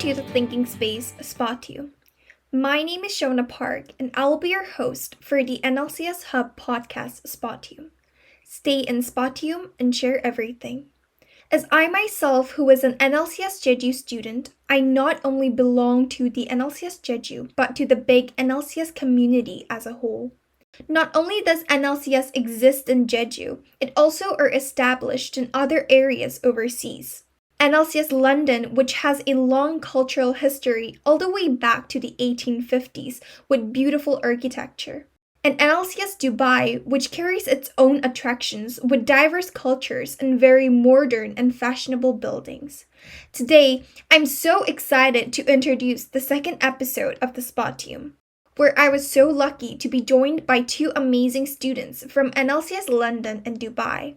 to the thinking space, Spatium. My name is Shona Park, and I will be your host for the NLCS Hub podcast, Spatium. Stay in Spatium and share everything. As I myself, who is an NLCS Jeju student, I not only belong to the NLCS Jeju, but to the big NLCS community as a whole. Not only does NLCS exist in Jeju, it also are established in other areas overseas. NLCS London, which has a long cultural history all the way back to the 1850s with beautiful architecture. And NLCS Dubai, which carries its own attractions with diverse cultures and very modern and fashionable buildings. Today, I'm so excited to introduce the second episode of the Spatium, where I was so lucky to be joined by two amazing students from NLCS London and Dubai.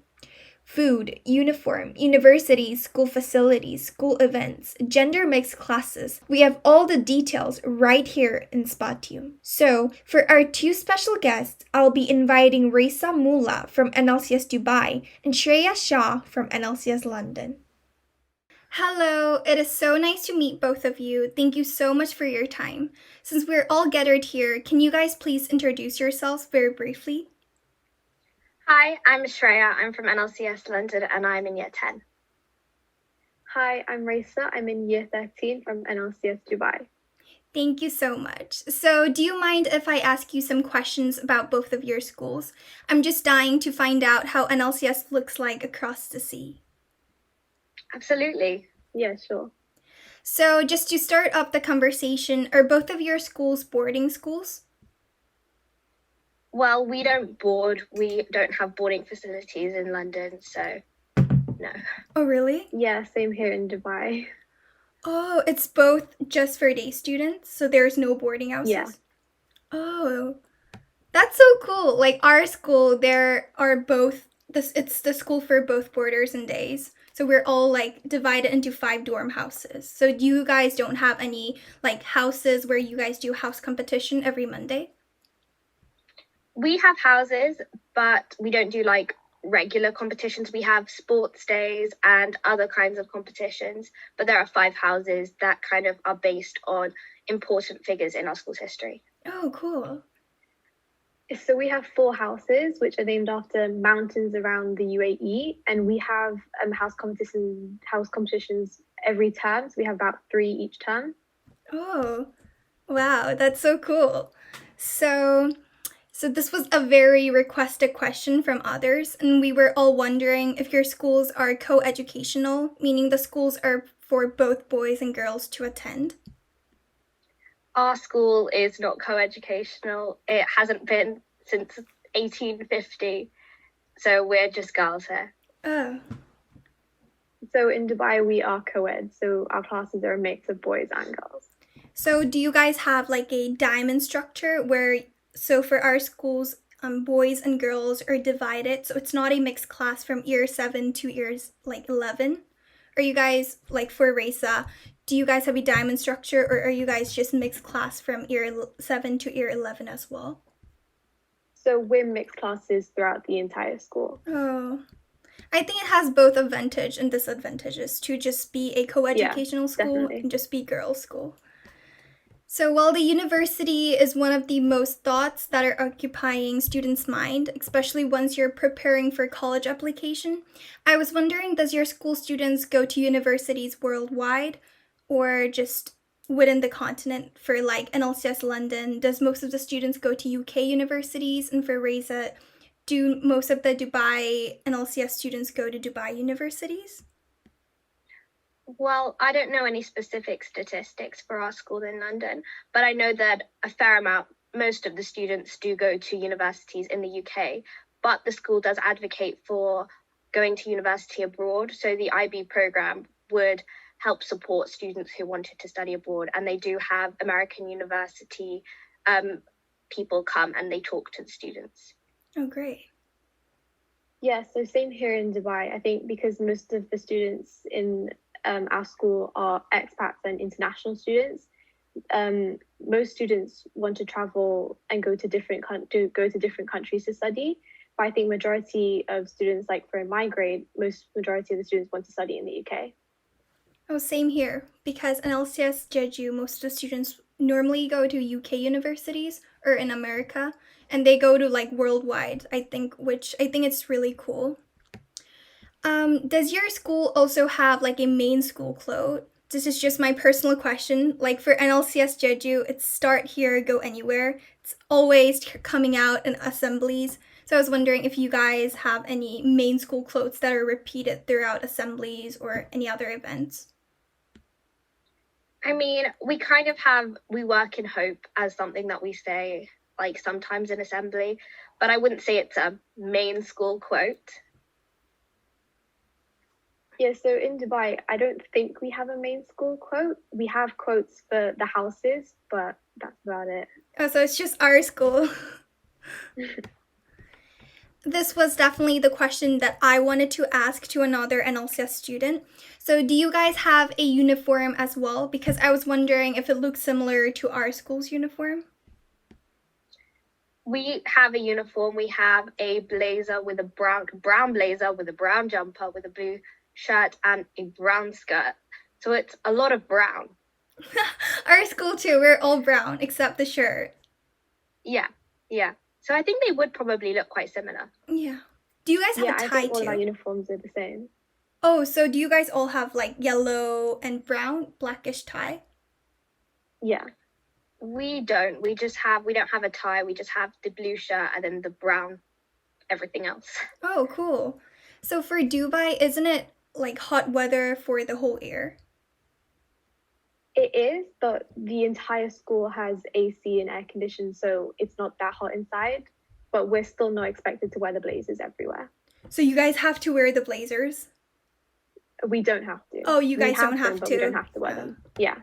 Food, uniform, universities, school facilities, school events, gender mixed classes. We have all the details right here in Spatium. So, for our two special guests, I'll be inviting Raisa Mula from NLCS Dubai and Shreya Shah from NLCS London. Hello, it is so nice to meet both of you. Thank you so much for your time. Since we're all gathered here, can you guys please introduce yourselves very briefly? Hi, I'm Shreya. I'm from NLCS London and I'm in year 10. Hi, I'm Raisa. I'm in year 13 from NLCS Dubai. Thank you so much. So, do you mind if I ask you some questions about both of your schools? I'm just dying to find out how NLCS looks like across the sea. Absolutely. Yeah, sure. So, just to start up the conversation, are both of your schools boarding schools? Well, we don't board. We don't have boarding facilities in London, so no. Oh, really? Yeah, same here in Dubai. Oh, it's both just for day students, so there's no boarding houses? Yeah. Oh, that's so cool. Like our school, there are both, it's the school for both boarders and days. So we're all like divided into 5 dorm houses. So you guys don't have any like houses where you guys do house competition every Monday? We have houses, but we don't do like regular competitions. We have sports days and other kinds of competitions, but there are 5 houses that kind of are based on important figures in our school's history. Oh, cool. So we have 4 houses, which are named after mountains around the UAE, and we have house competitions every term. So we have about 3 each term. Oh, wow, that's so cool. So this was a very requested question from others, and we were all wondering if your schools are co-educational, meaning the schools are for both boys and girls to attend. Our school is not co-educational. It hasn't been since 1850, so we're just girls here. Oh. So in Dubai, we are co-ed, so our classes are a mix of boys and girls. So do you guys have like a diamond structure where, so for our schools, boys and girls are divided, so it's not a mixed class from year 7 to years like 11? Are you guys, like for Raisa, do you guys have a diamond structure, or are you guys just mixed class from year 7 to year 11 as well? So we're mixed classes throughout the entire school. Oh, I think it has both advantage and disadvantages to just be a co-educational school definitely. and just be girls' school. So while the university is one of the most thoughts that are occupying students' mind, especially once you're preparing for college application, I was wondering, does your school students go to universities worldwide or just within the continent? For like NLCS London, does most of the students go to UK universities? And for Raisa, do most of the Dubai NLCS students go to Dubai universities? Well, I don't know any specific statistics for our school in London, but I know that a fair amount, most of the students do go to universities in the UK, but the school does advocate for going to university abroad. So the IB program would help support students who wanted to study abroad, and they do have American university people come and they talk to the students. Oh, great. Yeah, so same here in Dubai. I think because most of the students in our school are expats and international students. Most students want to travel and go to different countries to study. But I think majority of students, like for my grade, majority of the students want to study in the UK. Oh, same here. Because NLCS Jeju, most of the students normally go to UK universities or in America, and they go to like worldwide, I think, which I think it's really cool. Does your school also have like a main school clothes? This is just my personal question. Like for NLCS Jeju, it's start here, go anywhere. It's always coming out in assemblies. So I was wondering if you guys have any main school clothes that are repeated throughout assemblies or any other events. I mean, we work in hope as something that we say like sometimes in assembly, but I wouldn't say it's a main school quote. Yeah, so in Dubai, I don't think we have a main school quote. We have quotes for the houses, but that's about it. Oh, so it's just our school. This was definitely the question that I wanted to ask to another NLCS student. So, do you guys have a uniform as well? Because I was wondering if it looks similar to our school's uniform. We have a uniform. We have a blazer with a brown blazer with a brown jumper with a blue shirt and a brown skirt. So it's a lot of brown. Our school too, we're all brown except the shirt. Yeah. So I think they would probably look quite similar. Yeah. Do you guys have a tie I think all too? of our uniforms are the same. Oh, so do you guys all have like yellow and brown, blackish tie? Yeah. We don't. We don't have a tie. We just have the blue shirt and then the brown everything else. Oh, cool. So for Dubai, isn't it like hot weather for the whole year? It is, but the entire school has AC and air conditioning, so it's not that hot inside. But we're still not expected to wear the blazers everywhere. So you guys have to wear the blazers? We don't have to. Oh, you guys don't have but to? we don't have to wear them. Yeah.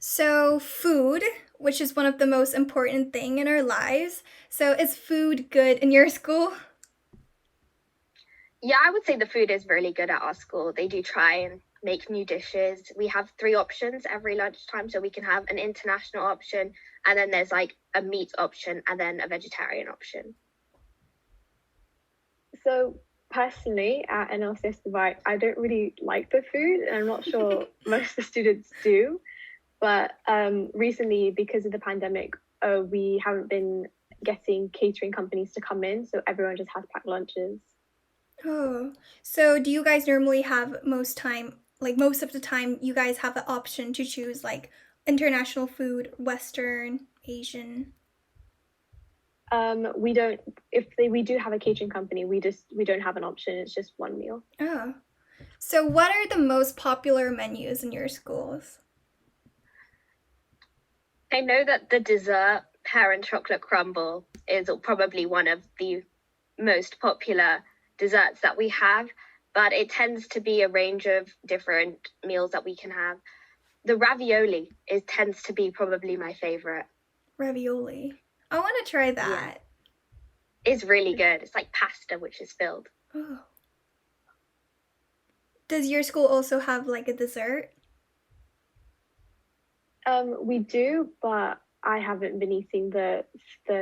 So food, which is one of the most important thing in our lives. So is food good in your school? Yeah, I would say the food is really good at our school. They do try and make new dishes. We have 3 options every lunchtime, so we can have an international option, and then there's like a meat option and then a vegetarian option. So personally at NLCS Dubai, I don't really like the food, and I'm not sure most of the students do. But recently, because of the pandemic, we haven't been getting catering companies to come in, so everyone just has packed lunches. Oh, so do you guys normally have most of the time, you guys have the option to choose like international food, Western, Asian? We don't. We do have a catering company, we don't have an option. It's just one meal. Oh, so what are the most popular menus in your schools? I know that the dessert pear and chocolate crumble is probably one of the most popular desserts that we have, but it tends to be a range of different meals that we can have. The ravioli tends to be probably my favorite. Ravioli. I want to try that. Yeah. It's really good. It's like pasta which is filled. Oh. Does your school also have like a dessert? We do, but I haven't been eating the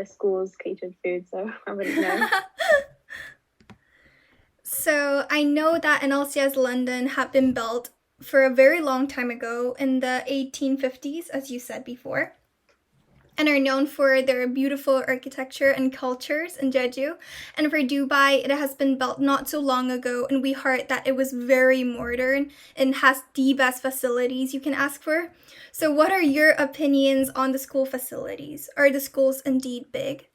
school's catered food, so I wouldn't know. So I know that NLCS London had been built for a very long time ago in the 1850s, as you said before, and are known for their beautiful architecture and cultures in Jeju. And for Dubai, it has been built not so long ago, and we heard that it was very modern and has the best facilities you can ask for. So what are your opinions on the school facilities? Are the schools indeed big?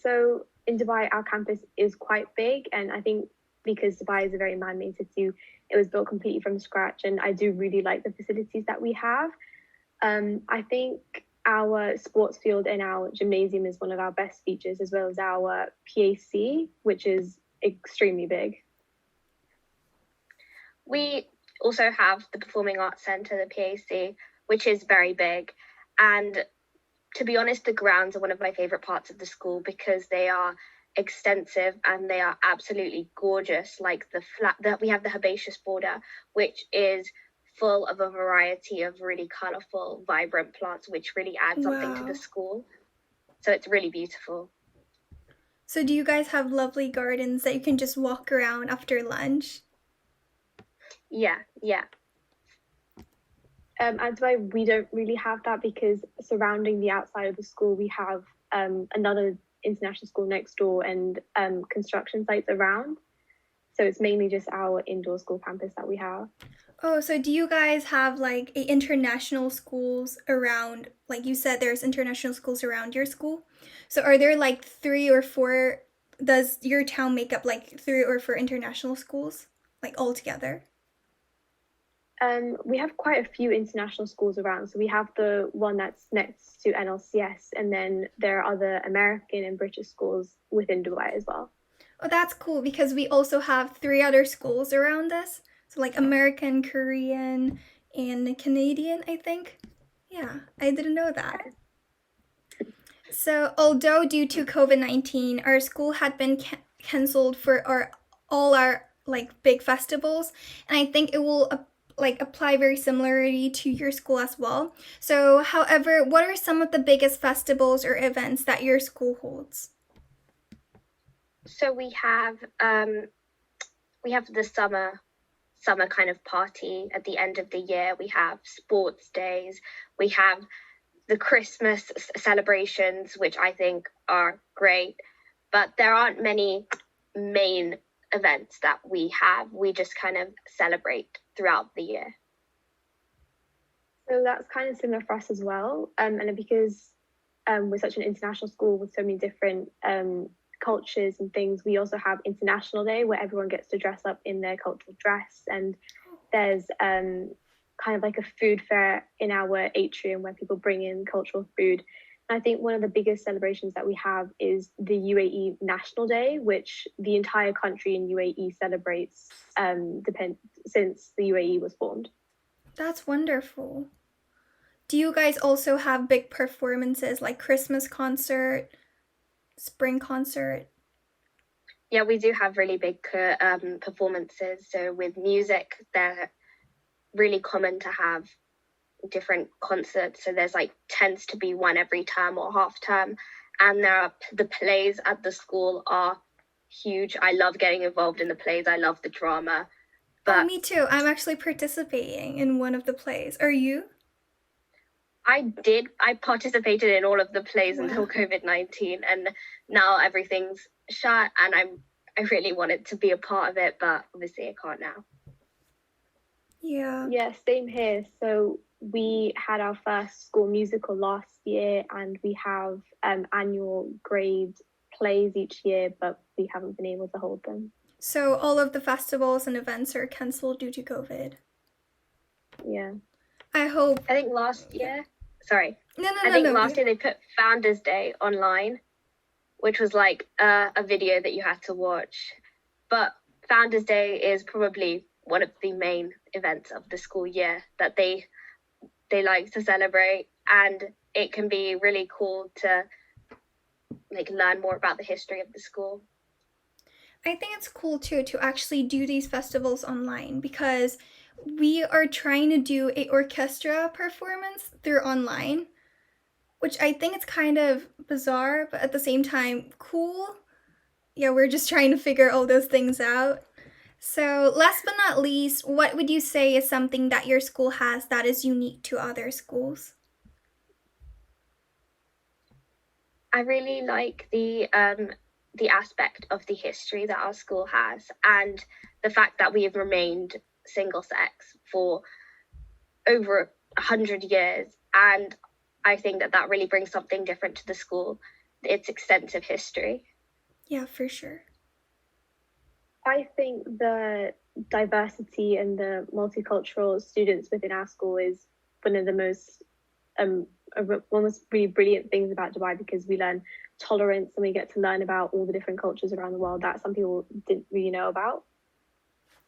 So in Dubai, our campus is quite big, and I think because Dubai is a very man-made city, it was built completely from scratch, and I do really like the facilities that we have. I think our sports field and our gymnasium is one of our best features, as well as our PAC, which is extremely big. We also have the Performing Arts Centre, the PAC, which is very big. And to be honest, the grounds are one of my favourite parts of the school because they are extensive and they are absolutely gorgeous. Like we have the herbaceous border, which is full of a variety of really colourful, vibrant plants, which really add something to the school. So it's really beautiful. So do you guys have lovely gardens that you can just walk around after lunch? Yeah. At Dubai, we don't really have that because surrounding the outside of the school, we have another international school next door and construction sites around. So it's mainly just our indoor school campus that we have. Oh, so do you guys have like international schools around, like you said, there's international schools around your school? So are there like 3 or 4, does your town make up like 3 or 4 international schools, like all together? We have quite a few international schools around. So we have the one that's next to NLCS, and then there are other American and British schools within Dubai as well. Oh, that's cool because we also have 3 other schools around us. So like American, Korean, and Canadian, I think. Yeah, I didn't know that. So, although due to COVID-19, our school had been canceled for all our like big festivals, and I think it will like apply very similarly to your school as well. So, however, what are some of the biggest festivals or events that your school holds? So we have the summer kind of party at the end of the year. We have sports days. We have the Christmas celebrations, which I think are great, but there aren't many main events that we have. We just kind of celebrate throughout the year. So that's kind of similar for us as well. And because we're such an international school with so many different cultures and things, we also have International Day where everyone gets to dress up in their cultural dress. And there's kind of like a food fair in our atrium where people bring in cultural food. And I think one of the biggest celebrations that we have is the UAE National Day, which the entire country in UAE celebrates since the UAE was formed. That's wonderful. Do you guys also have big performances like Christmas concert, spring concert? Yeah, we do have really big performances. So with music, they're really common to have different concerts. So there's like tends to be one every term or half term, and the plays at the school are huge. I love getting involved in the plays. I love the drama. Oh, me too. I'm actually participating in one of the plays. Are you? I participated in all of the plays until Wow. COVID-19, and now everything's shut, and I really wanted to be a part of it, but obviously I can't now. Yeah, same here. So we had our first school musical last year, and we have annual grade plays each year, but we haven't been able to hold them. So all of the festivals and events are cancelled due to COVID. Yeah. I hope. I think last year, sorry. No. I think last year they put Founders Day online, which was like a video that you had to watch. But Founders Day is probably one of the main events of the school year that they like to celebrate, and it can be really cool to like learn more about the history of the school. I think it's cool too to actually do these festivals online because we are trying to do a orchestra performance through online, which I think it's kind of bizarre, but at the same time cool. Yeah, we're just trying to figure all those things out. So, last but not least, what would you say is something that your school has that is unique to other schools? I really like the aspect of the history that our school has, and the fact that we have remained single sex for over 100 years. And I think that really brings something different to the school, its extensive history. Yeah, for sure. I think the diversity and the multicultural students within our school is one of the most almost really brilliant things about Dubai, because we learn tolerance and we get to learn about all the different cultures around the world that some people didn't really know about.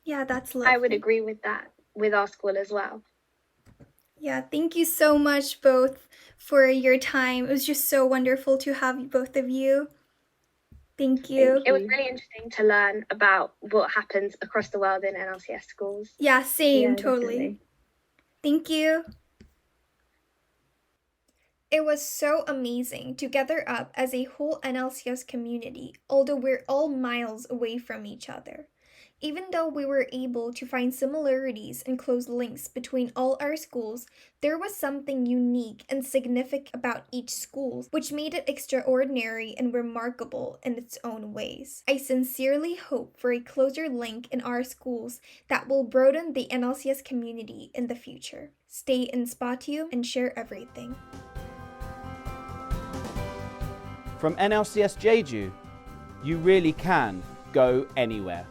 Yeah, that's lovely. I would agree with that with our school as well. Yeah, thank you so much both for your time. It was just so wonderful to have both of you. Thank you. It was really interesting to learn about what happens across the world in NLCS schools. Yeah, same, totally. Definitely. Thank you. It was so amazing to gather up as a whole NLCS community, although we're all miles away from each other. Even though we were able to find similarities and close links between all our schools, there was something unique and significant about each school, which made it extraordinary and remarkable in its own ways. I sincerely hope for a closer link in our schools that will broaden the NLCS community in the future. Stay in Spatium and share everything. From NLCS Jeju, you really can go anywhere.